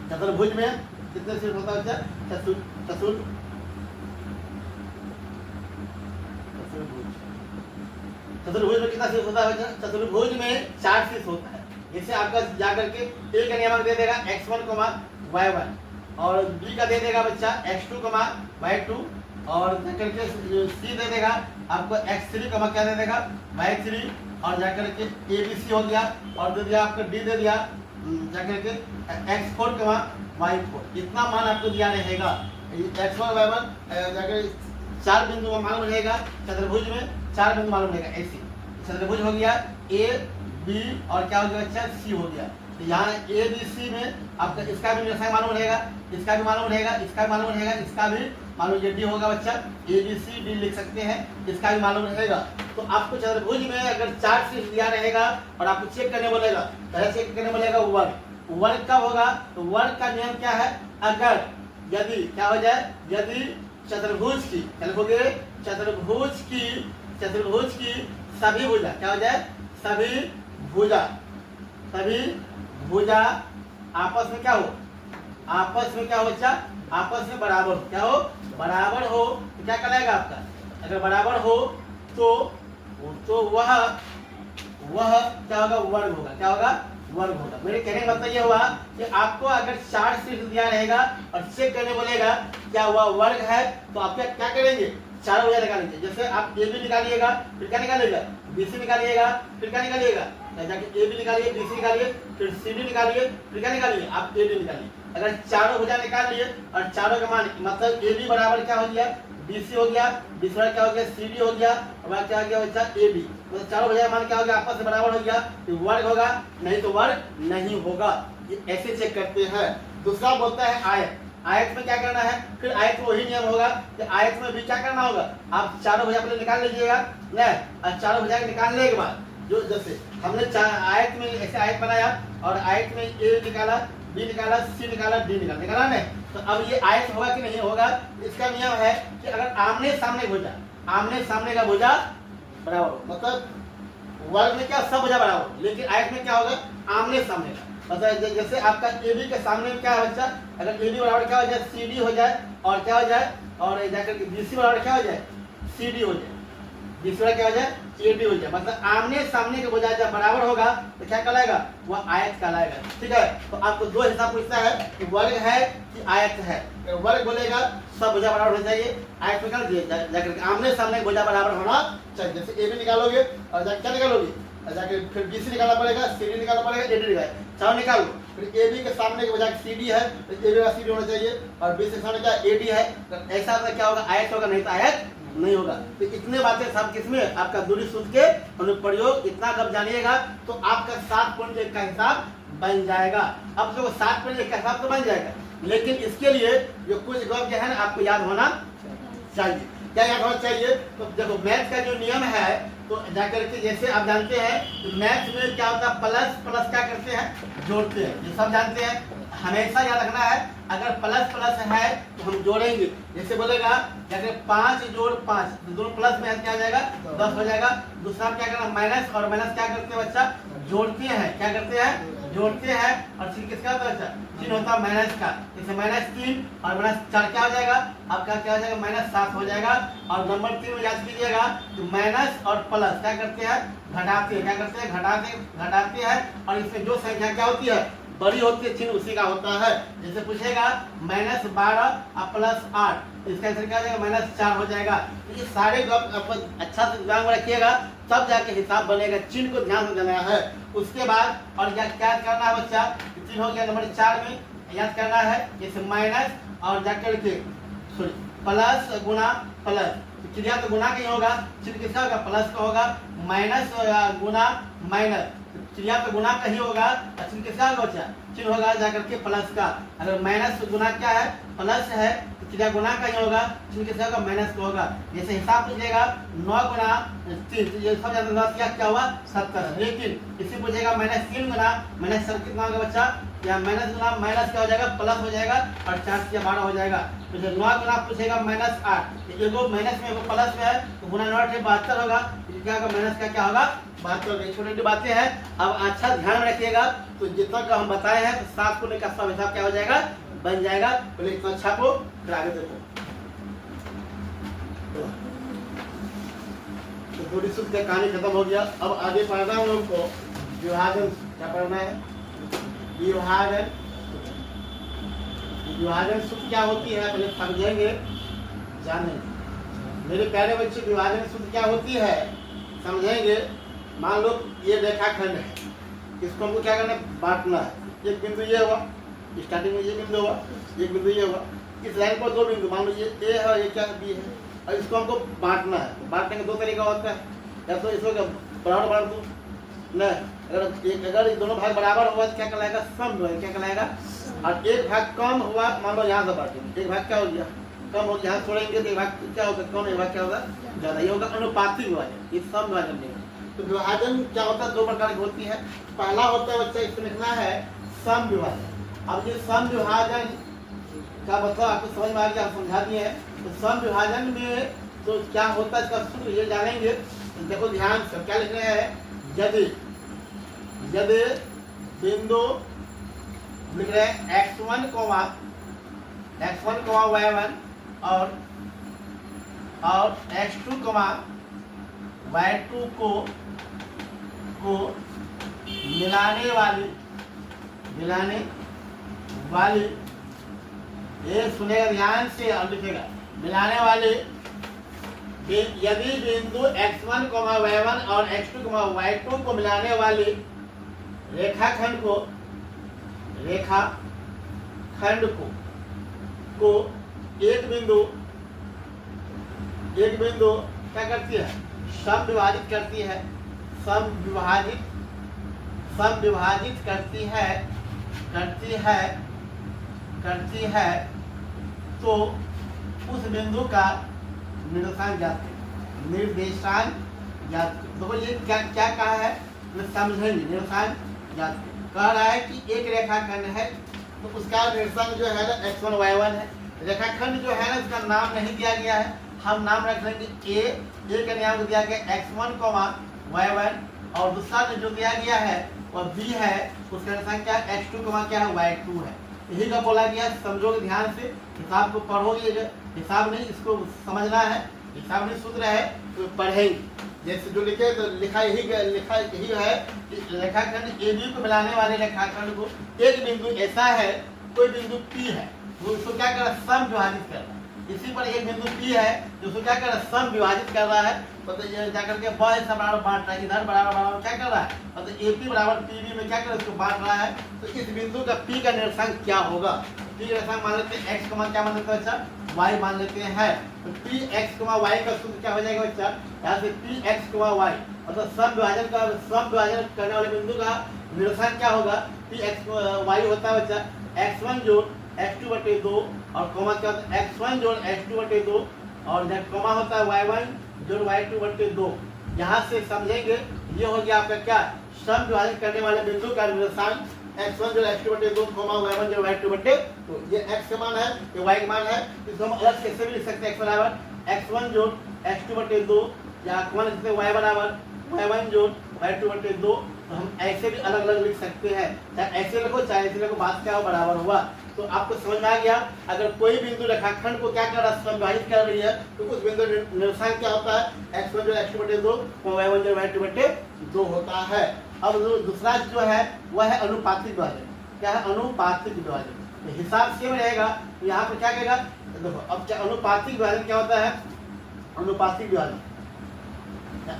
चतुर्भुज में कितने शीर्ष होता है, चतुर्भुज चतुर्भुज में कितना शीर्ष होता है बच्चा? चतुर्भुज में 4 शीर्ष होता है। जैसे आपका जा करके ए का नियमक दे देगा x1, y1 और बी का दे देगा बच्चा x2, y2 और जाकर के सी दे देगा आपको x3, क्या दे देगा y3 और जाकर के ABC हो गया और दे दिया आपको डी दे दिया जाकर के x4, y4। इतना मान आपको दिया रहेगा। x1, y1 जाकर 4 बिंदु मालूम रहेगा। चतुर्भुज में 4 बिंदु मालूम रहेगा। ऐसे चतुर्भुज हो गया ए बी और क्या हो गया बच्चा सी हो गया। तो यहाँ ए बी सी में आपका इसका भी निशान मालूम रहेगा, इसका भी मालूम रहेगा, इसका भी मालूम रहेगा, इसका भी मालूम, ये डी होगा बच्चा, ए बी सी डी लिख सकते हैं, इसका भी मालूम रहेगा। तो आपको चतुर्भुज में अगर 4 शीर्ष दिया रहेगा और आपको चेक करने बोलेगा, पहले चेक करने बोलेगा वर्ग कब होगा? तो वर्ग का नियम क्या है? अगर यदि क्या हो जाए, यदि चतुर्भुज की चतुर्भुज की सभी भुजा क्या हो जाए? सभी भुजा आपस में क्या हो? आपस में क्या हो बच्चा? आपस में बराबर हो। क्या हो? बराबर हो तो क्या कहलाएगा आपका? अगर बराबर हो तो वह क्या होगा? वर्ग होगा। क्या होगा? वर्ग होगा। मेरे कहने का मतलब ये हुआ कि आपको अगर 4 शीर्ष दिया रहेगा और चेक करने बोलेगा क्या वह वर्ग है, तो आप क्या करेंगे? 4 भुजा निकालेंगे। जैसे आप ए बी निकालिएगा, फिर क्या निकालिएगा? BC निकालिएगा, फिर क्या निकालिएगा? जाके ए बी निकालिए, BC निकालिए, फिर CD निकालिए, फिर क्या निकालिए? आप AD निकालिए। अगर चारों भुजा निकाल लिए और चारों का मान मतलब AB बराबर क्या हो गया? BC हो गया, BC बराबर क्या हो गया? CD हो गया और क्या हो गया बच्चा? AB। मतलब चारों भुजा का मान क्या हो गया? आपस में बराबर हो गया, तो वर्ग होगा, नहीं तो वर्ग नहीं होगा। ये ऐसे चेक करते हैं। दूसरा बोलता है आयत। आयत में क्या करना है? फिर आयत में वही नियम होगा कि आयत में भी क्या करना होगा? आप चारों भुजा पहले निकाल लीजिएगा ना, और चारों भुजा निकालने के बाद जो जैसे हमने आयत में ऐसे आयत बनाया और आयत में ए निकाला, बी निकाला, सी निकाला, डी निकाला नहीं, तो अब ये आयत होगा कि नहीं होगा? इसका नियम है कि अगर आमने सामने का भुजा बराबर हो, मतलब वर्ग में क्या सब भुजा बराबर हो, लेकिन आयत में क्या होगा? आमने सामने का। मतलब जैसे आपका ए बी के सामने में क्या है बच्चा? अगर ए बी बराबर क्या हो जाए? सी डी हो जाए और क्या हो जाए? और जाकर बी सी बराबर क्या हो जाए? सी डी हो जाए, बी सी बराबर क्या हो जाए? ए डी हो जाए। मतलब आमने सामने का भुजा जब बराबर होगा तो क्या कहलाएगा? वह आयत कहलाएगा। ठीक है, तो आपको 2 हिसाब पूछता है कि वर्ग है कि आयत है। वर्ग बोलेगा सब भुजा बराबर होना चाहिए, आयत में जाकर आमने सामने भुजा बराबर होना चाहिए। जैसे ए बी निकालोगे और क्या निकालोगे? जाके फिर BC निकालना पड़ेगा, CD निकालना पड़ेगा, AD निकालना, चारों निकाल लो। फिर AB के सामने के बजाय CD है तो AB का CD होना चाहिए और BC के सामने क्या AD है, तो ऐसा क्या होगा? आयत होगा, नहीं तो आयत नहीं होगा। तो इतने बातें सब किसमें? आपका दूरी सूत्र के अनुप्रयोग। इतना जब जानिएगा तो आपका 7.1 का हिसाब बन जाएगा। अब जो 7.1 का हिसाब तो बन जाएगा, लेकिन इसके लिए जो कुछ गप जो है ना आपको याद होना चाहिए। क्या याद होना चाहिए? तो देखो मैथ का जो नियम है तो जाकर के जैसे आप जानते हैं तो मैथ में क्या होता है? प्लस क्या करते हैं? जोड़ते हैं, ये सब जानते हैं। हमेशा याद रखना है अगर प्लस है तो हम जोड़ेंगे। जैसे बोलेगा अगर 5 जोड़ 5 तो दोनों प्लस में क्या हो जाएगा? 10 हो जाएगा। दूसरा क्या करना? माइनस, और माइनस क्या करते हैं बच्चा? जोड़ते हैं। क्या करते हैं? जोड़ते हैं। और चिन्ह किसका होता है बच्चा? चिन्ह होता है माइनस का। जैसे -3 और -4 क्या हो जाएगा? आपका क्या हो जाएगा? -7 हो जाएगा। और नंबर 3 में याद कीजिएगा तो माइनस और प्लस क्या करते हैं? घटाते हैं। क्या करते हैं? घटाते हैं। और इसमें जो संख्या क्या होती है? बड़ी होती है, चिन्ह उसी का होता है। जैसे पूछेगा -12 और +8, इसका आंसर क्या हो जाएगा? -4 हो जाएगा। तो ये सारे अच्छा से दिमाग में रखिएगा, तब जाके हिसाब बनेगा। चिन्ह को ध्यान से देना है। उसके बाद और क्या करना है बच्चा? चिन्ह हो गया नंबर 4 में याद करना है। जैसे माइनस और जाकर के प्लस गुना प्लस, क्रिया तो गुना का ही होगा, चिन्ह किसका होगा? प्लस का होगा। माइनस गुना माइनस, क्रिया तो गुना का ही होगा, चिन्ह किसका होगा बच्चा? चिन्ह होगा जाकर के प्लस का। अगर माइनस गुना क्या है? प्लस है, तो क्रिया गुना का ही होगा, चिन्ह किसका होगा? माइनस का होगा। जैसे हिसाब पूछेगा 9 गुना 3, ये सब जानते क्या हुआ? 70। लेकिन इसी पूछेगा -3 गुना -7 कितना होगा बच्चा? या माइनस गुना माइनस क्या हो जाएगा? प्लस हो जाएगा और 4 से 12 हो जाएगा। तो जब 9 गुना पूछेगा -8, एगो माइनस में एगो प्लस में है तो गुना 9 72 होगा। क्या होगा? माइनस का क्या होगा? 72। छोटी छोटी बातें हैं, अब अच्छा ध्यान में रखिएगा। तो जितना का हम बताए हैं तो 7 को लेकर सब हिसाब क्या हो जाएगा? बन जाएगा। पहले इतना अच्छा को फिर आगे देखो। थोड़ी सूत्र का कहानी खत्म हो गया। अब आगे पढ़ना हम लोग को विभाजन। क्या पढ़ना है? विभाजन। विभाजन सूत्र क्या होती है पहले समझेंगे, जानेंगे। मेरे प्यारे बच्चे, विभाजन सूत्र क्या होती है समझेंगे। मान लो ये रेखाखंड है, इसको हमको क्या करना है? बांटना है। एक बिंदु ये हुआ, स्टार्टिंग में ये बिंदु हुआ, एक बिंदु ये हुआ, इस लाइन पर दो बिंदु, मान लो ये ए है और ये क्या बी है, और इसको हमको बांटना है। बांटने का दो तरीका होता है, या तो इसको बराबर बांट दो न, अगर ये दोनों भाग बराबर हुआ तो क्या कहलाएगा? सम हुआ। क्या कहलाएगा? और एक भाग कम हुआ, मान लो यहाँ से बांटेंगे, एक भाग क्या हो गया? कम हो गया। यहाँ छोड़ेंगे तो एक भाग क्या होगा? कम। एक भाग क्या होगा? ज्यादा। ये होगा अनुपातिक विभाजन, ये सम विभाजन नहीं है। तो विभाजन क्या होता है? दो प्रकार की होती है। पहला होता है बच्चा, इसमें लिखना है सम विभाजन। अब ये सम विभाजन का मतलब आपको समझ में आ गया, हम समझा दिए हैं। तो सम विभाजन में तो क्या होता है, इसका सूत्र ये जानेंगे। देखो ध्यान से, क्या लिख रहे हैं? यदि बिंदु लिख रहे हैं x1, y1 और x2, y2 को मिलाने वाली ये सुनेगा ध्यान से और लिखेगा, मिलाने वाले यदि बिंदु x1, y1 और x2, y2 को मिलाने वाली रेखाखंड को एक बिंदु क्या करती है? सम विभाजित करती है। सम विभाजित करती है तो उस बिंदु का निर्देशांक ज्ञात देखो ये क्या कहा है, समझेंगे। निर्देशांक ज्ञात कह रहा है कि एक रेखाखंड है तो उसका निर्देशांक जो है ना x1, y1 है। रेखाखंड जो है ना उसका नाम नहीं दिया गया है, हम नाम रख लेंगे ए का नाम दिया गया x1, y1, और दूसरा जो दिया गया है वह b है, उसका निर्देशांक क्या है? x2, क्या है? y2 है। यही का बोला गया। समझोगे ध्यान से, हिसाब को पढ़ोगे, हिसाब नहीं इसको समझना है, हिसाब नहीं सूत्र है तो पढ़ेंगे। जैसे जो लिखे तो लिखा यही है कि रेखाखंड AB को मिलाने वाले रेखाखंड को एक बिंदु ऐसा है, कोई बिंदु P है, वो उसको क्या कर रहा है? सम विभाजित कर रहा है। इसी पर एक बिंदु P है जो उसको क्या कर रहा है? सम विभाजित कर रहा है। मतलब ये जाकर के बॉय से बराबर बांट रहा है, इधर बराबर क्या कर रहा है? मतलब AP बराबर PB में क्या कर रहा है? उसको बांट रहा है। तो इस बिंदु का P का निर्देशांक क्या होगा? P का निर्देशांक मान लेते हैं x, क्या मान लेते हैं बच्चा? y मान लेते हैं। तो Px, y का सूत्र क्या हो जाएगा बच्चा? यहाँ से Px, y मतलब सम विभाजन करने वाले बिंदु का निर्देशांक क्या होगा? Px, y होता है बच्चा x1 जोड़ x2/2 और कॉमा क्या होता है? x1 जोड़ x2/2 और जब कॉमा होता है y1 जोड़ y2/2। यहाँ से समझेंगे, ये हो गया आपका क्या? सम विभाजन करने वाले बिंदु का निर्देशांक x1 जोड़ x2/2, y1 जोड़ y2/2। तो ये x का मान है, ये y का मान है। इसको हम अलग कैसे भी लिख सकते हैं? x बराबर x1 जोड़ x2/2 या कॉमा लिख सकते हैं y बराबर y1 जोड़ y2/2। तो हम ऐसे भी अलग अलग लिख सकते हैं, चाहे ऐसे लिखो चाहे ऐसे लिखो, बात क्या हो? बराबर हुआ। तो आपको समझ में आ गया। अगर कोई बिंदु रेखाखंड को क्या कर रहा है? सम विभाजित कर रही है, तो उस बिंदु निर्देशांक क्या होता है? x1 जोड़ x2/2, y1 जोड़ y2/2 होता है। अब दूसरा जो है वह है अनुपातिक विभाजन। क्या है? अनुपातिक विभाजन। तो हिसाब सेम रहेगा। तो यहाँ पर क्या कहेगा? देखो अब क्या अनुपातिक विभाजन क्या होता है?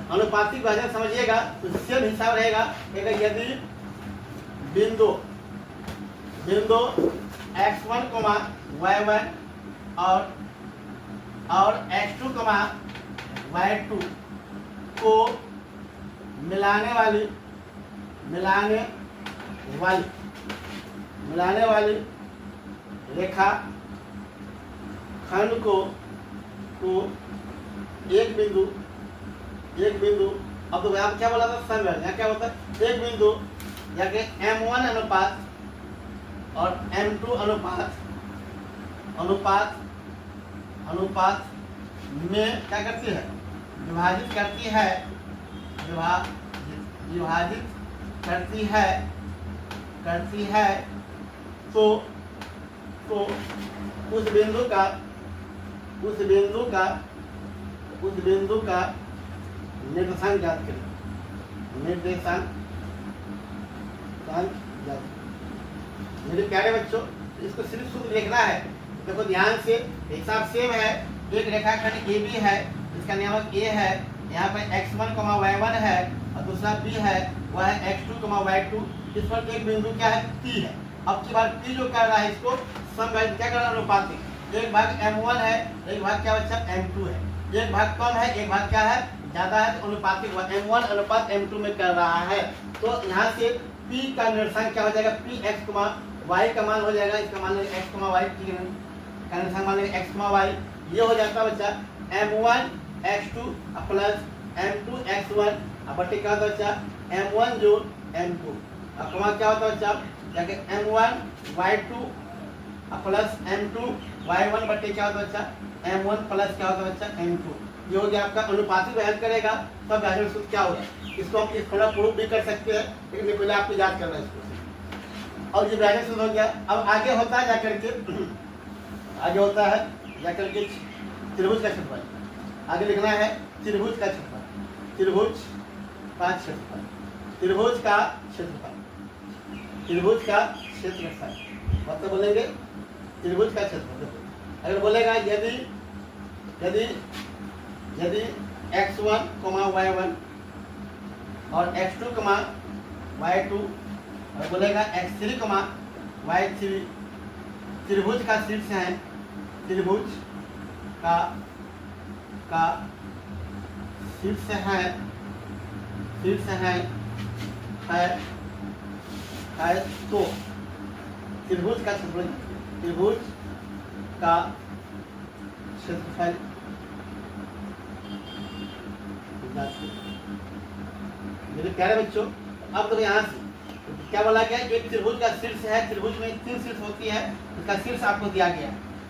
अनुपातिक विभाजन समझिएगा तो सेम हिसाब रहेगा। यदि बिंदु x1, y1 और x2, y2 को मिलाने वाली रेखा खंड को एक बिंदु अब तो यहाँ क्या बोला था? सम विभाजन। यहाँ क्या होता है? एक बिंदु जाके M1 अनुपात और M2 अनुपात में क्या करती है? विभाजित करती है। तो उस बिंदु का निर्देशांक याद करें, निर्देशांक याद। मेरे प्यारे बच्चों, इसको सिर्फ शुद्ध लिखना है। देखो ध्यान से, हिसाब सेम है। एक रेखाखंड ए बी है, इसका नियामक ए है, यहाँ पर x1, y1 है और दूसरा b है, वह है x2, y2। इस पर एक बिंदु क्या है, p है। अब की बार p जो कर रहा है इसको समविभाजित क्या कर रहा है, अनुपातिक। एक भाग m1 है, एक भाग क्या बच्चा m2 है। एक भाग कम है, एक भाग क्या है ज्यादा है, तो अनुपातिक m1 अनुपात m2 में कर रहा है। तो यहाँ से p का निर्देशांक क्या हो जाएगा, px, y का मान हो जाएगा, इसका मान लेंगे x, y का निर्देशांक मान लेंगे x, y। ये हो जाता है बच्चा m1 x2 plus m2 x1 अब बटे क्या होता है बच्चा m1 जोड़ m2। अब कमा क्या होता है बच्चा, जाके m1 y2 plus m2 y1 बटे क्या होता है बच्चा m1 प्लस क्या होता है बच्चा m2। ये हो गया आपका अनुपातिक को हेल्प करेगा, तब वैल्यू सूत्र क्या होगा। इसको हम इस थोड़ा प्रूफ भी कर सकते हैं, लेकिन पहले आपको याद करना है इसको। और ये वैल्यू सूत्र हो गया। अब आगे होता है जाकर के, आगे होता है जाकर के त्रिभुज का क्षेत्रफल। आगे लिखना है त्रिभुज का क्षेत्रफल, त्रिभुज का क्षेत्रफल, त्रिभुज का क्षेत्रफल, त्रिभुज का क्षेत्रफल मतलब बोलेंगे त्रिभुज का क्षेत्रफल। अगर बोलेगा यदि यदि यदि x1, y1 और x2, y2 और बोलेगा x3, y3 त्रिभुज का शीर्ष है, त्रिभुज का शीर्ष है, शीर्ष है तो त्रिभुज का क्षेत्रफल, त्रिभुज का क्षेत्रफल मेरे प्यारे बच्चों। अब तो यहाँ से क्या बोला गया, एक त्रिभुज का शीर्ष है, त्रिभुज में 3 शीर्ष होती है, उसका शीर्ष आपको दिया गया।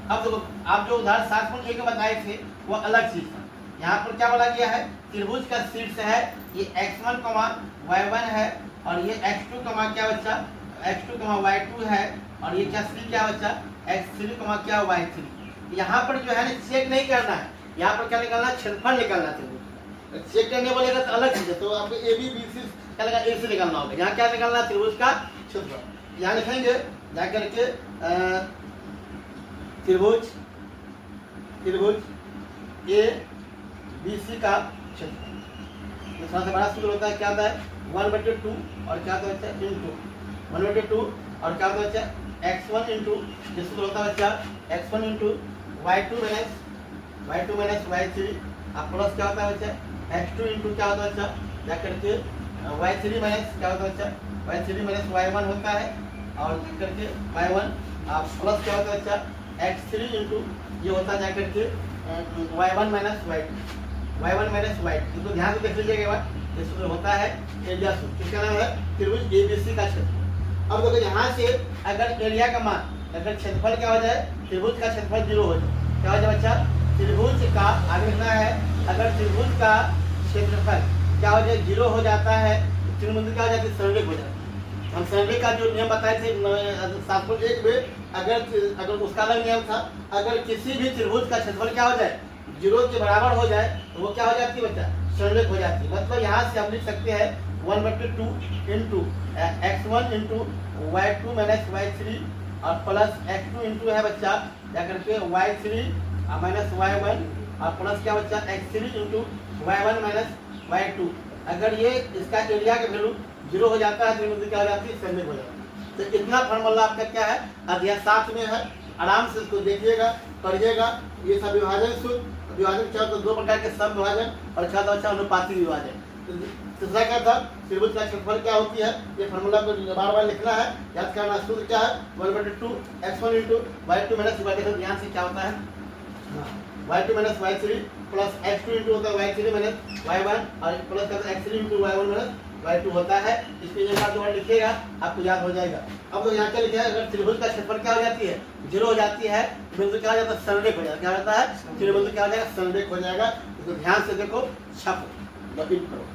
अब तो आप जो उदाहरण 7.1 बताए थे वो अलग चीज था। यहाँ पर क्या बोला गया है, त्रिभुज का शीर्ष है, ये x1, y1 है और ये x2, क्या बच्चा x2, y2 है और ये क्या क्या बच्चा x3, क्या y3। यहाँ पर जो है ना चेक नहीं करना है, यहाँ पर क्या निकालना है, क्षेत्रफल निकालना है। चेक करने बोलेगा तो अलग चीज है, तो आपको ए बी सी क्या लगा, ए से निकालना होगा। यहाँ क्या निकालना है, त्रिभुज का क्षेत्रफल। यहाँ लिखेंगे जाकर के त्रिभुज ए बी सी का क्षेत्रफल। थोड़ा सा बड़ा सूत्र होता है, क्या होता है 1/2 और क्या होता है इंटू 1/2 और क्या होता है x1 इंटू ये सूत्र होता है बच्चा x1 into y2 minus y3 अब प्लस क्या होता है बच्चा x2 इंटू क्या होता है बच्चा क्या करके y3 माइनस क्या होता है बच्चा y3 माइनस y1 होता है और करके y1 आप प्लस क्या होता है बच्चा x3 इंटू ये होता है जाकर के y1 माइनस y2 इसको ध्यान से देख लीजिएगा एक बार। ये सूत्र होता है एरिया सूत्र, इसका नाम है त्रिभुज एबीसी का क्षेत्रफल। अब देखो यहाँ से अगर एरिया का मान अगर क्षेत्रफल क्या हो जाए त्रिभुज का क्षेत्रफल 0 हो जाए, क्या हो जाए बच्चा त्रिभुज का आगे लिखना है अगर त्रिभुज का क्षेत्रफल क्या हो जाए 0 हो जाता है तो त्रिभुज क्या हो जाती है सरलिक हो जाती है। हम सरलिक का जो नियम बताए थे 7.1 में अगर उसका अलग नियम था, अगर किसी भी त्रिभुज का क्षेत्रफल क्या हो जाए 0 के बराबर हो जाए तो वो क्या हो जाती है बच्चा सरलिक हो जाती है। मतलब यहाँ से हम लिख सकते हैं 1/2 into x1 into y2 minus y3 और प्लस x2 इंटू है बच्चा क्या करके y3 माइनस y1 और प्लस क्या बच्चा x3 into y1 minus y2। अगर ये इसका एरिया का वैल्यू 0 हो जाता है तो ये क्या हो जाती है सरलिक हो जाती है। तो इतना फॉर्मूला आपका क्या है अध्याय 7 में है, आराम से इसको देखिएगा पढ़िएगा। ये सब विभाजन सूत्र विभाजन क्या होता है 2 प्रकार के सम विभाजन और क्या होता है अनुपातिक विभाजन। तीसरा क्या था त्रिभुज का क्षेत्रफल क्या होती है, ये फॉर्मूला को बार बार लिखना है, याद करना। सूत्र क्या है 1/2 x1 into y2 minus y3 ध्यान से क्या होता है y2 minus y3 plus x2 into होता है y3 माइनस y1 और प्लस करता है x3 into y1 minus y2 होता है। इसके एक बार 2 बार लिखिएगा आपको याद हो जाएगा। अब तो यहाँ क्या लिखा है अगर त्रिभुज का क्षेत्रफल क्या हो जाती है 0 हो जाती है बिंदु क्या हो जाता है सरलिक हो जाता है, क्या होता है त्रिभुज क्या हो जाएगा सरलिक हो जाएगा। इसको ध्यान से देखो छापो करो।